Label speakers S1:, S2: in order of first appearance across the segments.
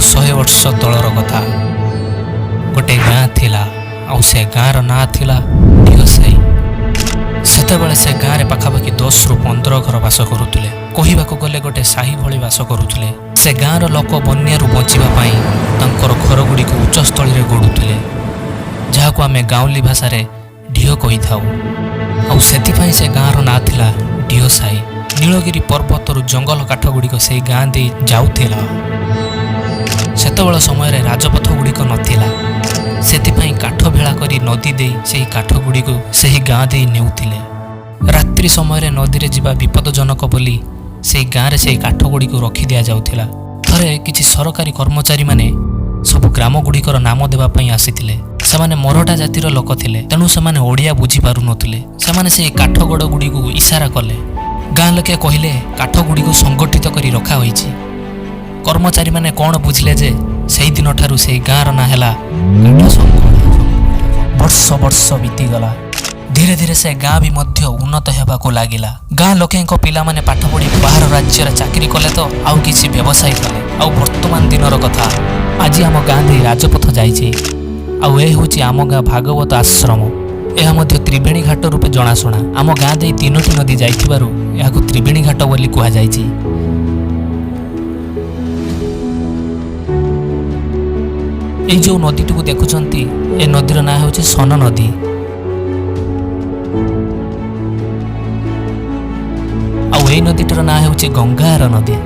S1: 100 वर्ष तलर कथा। गोटे गाँ थिला आउ से गाँर ना थिला ढिओसाई। सेतेबेले से गाँव रे पाखापाखि 10 ରୁ 15 घर बास करुले। कहवाक गले गोटे साही भली बास करुले। से गाँर लोक बन्यारू बचिबा पई तांकर घर गुडी को उच्च स्थली रे गडुले, जहाको आमे गाँवली भाषा रे ढिओ कहि थाउ। आउ सेति पई से गाँर ना थिला ढिओसाई। नीलगिरी पर्वतर जंगल काठ गुड़िक से गाँ दे जाउथिला। सेतेबेल समय रे राजपथ गुड़िक नथिला, सेतिपई काठ भेला करी नदी दे सेही काठ गुड़िक सेही गाँ दे नेउथिले। रात्रि समय रे नदी रे जिबा विपदजनक बोली सेही गाँ रे सेही काठ गुड़िक रखि दिया जाउथिला। थरे किछि सरकारी कर्मचारी माने सब ग्राम गुड़िकर नाम देबा पई आसीथिले। सेमाने मरठा जातिर लोक थिले, तेणु सेमाने ओडिया बुझी पारु नथिले। सेमाने सेही काठ गड़ गुड़िक इशारा कले। गाँ लोके कहिले काठ गुड़िक संगठित करी रखा होईछि। कर्मचारी माने कोन बुझिले जे सेही दिन ठारू सेही गाँर ना हैला काठ संगठन। वर्ष वर्ष बीती गला। धीरे धीरे से गाँ भी मध्य उन्नत हेबाको लागिला। गाँ लोकेंको पिला माने पाठ पढ़ी बाहर राज्य रे चाकरी कले तो आउ किछि व्यवसाय कले। आउ वर्तमान दिनर कथा आज आम गाँ दे राजपथ जाइछि। आउ ए होछि आम गाँ भागवत आश्रम। यह मध्य त्रिवेणी घाट रूपे जनाशुना। आम गाँ दे 3टी नदी जाइथिबारु याको त्रिवेणी घाट बोली कुहा जाइछि। ए जो नदीटू देखुछंती ए नदीर ना होछि सन नदी। आउ ए नदीटर ना होछि गंगार नदी।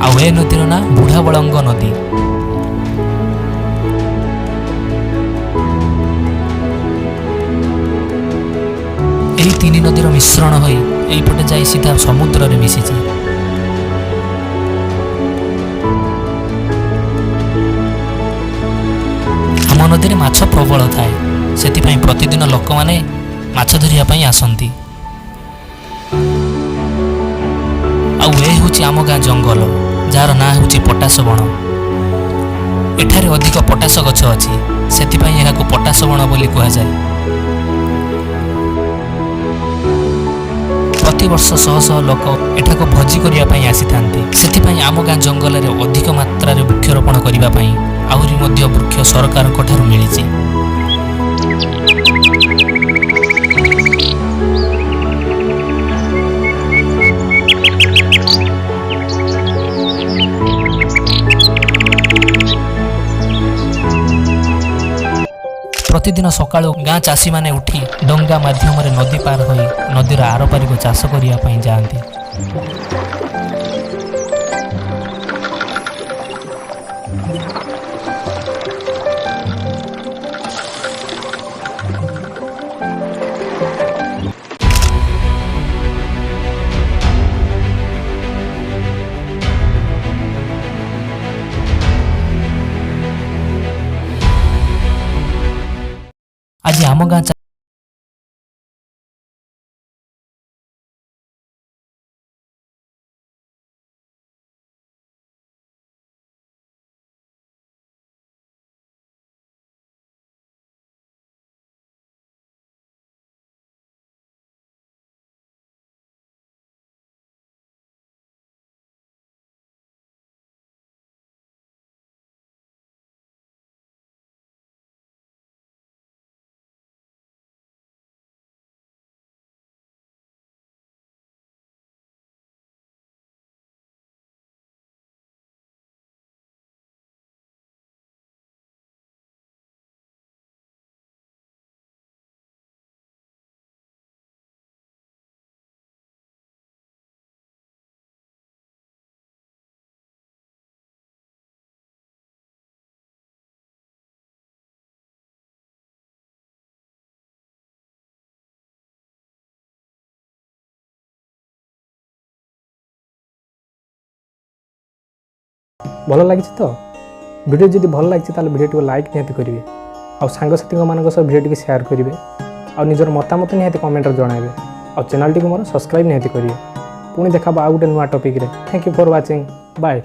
S1: आउ ए नदीर ना बुढ़ा बलंग नदी। एही 3 नदीर मिश्रण होई एइपटे जाई सीधा समुद्र रे मिसिछि। आम नदी रे माछ प्रबल थाए, सेतिपई प्रतिदिन लोक माने माछ धरिया पई आसंती। आउ ए होछि आम गाँ जंगल, जार ना होछि पटास बण। एठारे अधिक पटास गछ अछि, सेतिपई एहाको पटास बण बोली कुहा जाय। प्रति वर्ष शह शह लोक एठाको भोजी करिया पई आसीथांती। सेतिपई आम गाँ जंगल रे अधिक मात्रा रे वृक्षरोपण करिबा पई आहुरी मध्य वृक्ष सरकारक ठारू मिलिछि। प्रतिदिन सकाळु गाँ चाषी माने उठी डंगा माध्यम रे नदी पार होई नदीर आर पारी को चाष करिया पई जाआंती। आज आम गाँ
S2: भल लगी तो वीडियो जदि भल लगी ताले वीडियो को लाइक निहाती करेंगे और सांगसाथी मान वीडियो टी शेयर करेंगे और निजर मतामत निहाती कमेंट जणाइबे और चैनल टी को मोर सब्सक्राइब निहाती करेंगे। पुणी देखा आउ गोटे नुआ टॉपिक रे। Thank you for watching. Bye.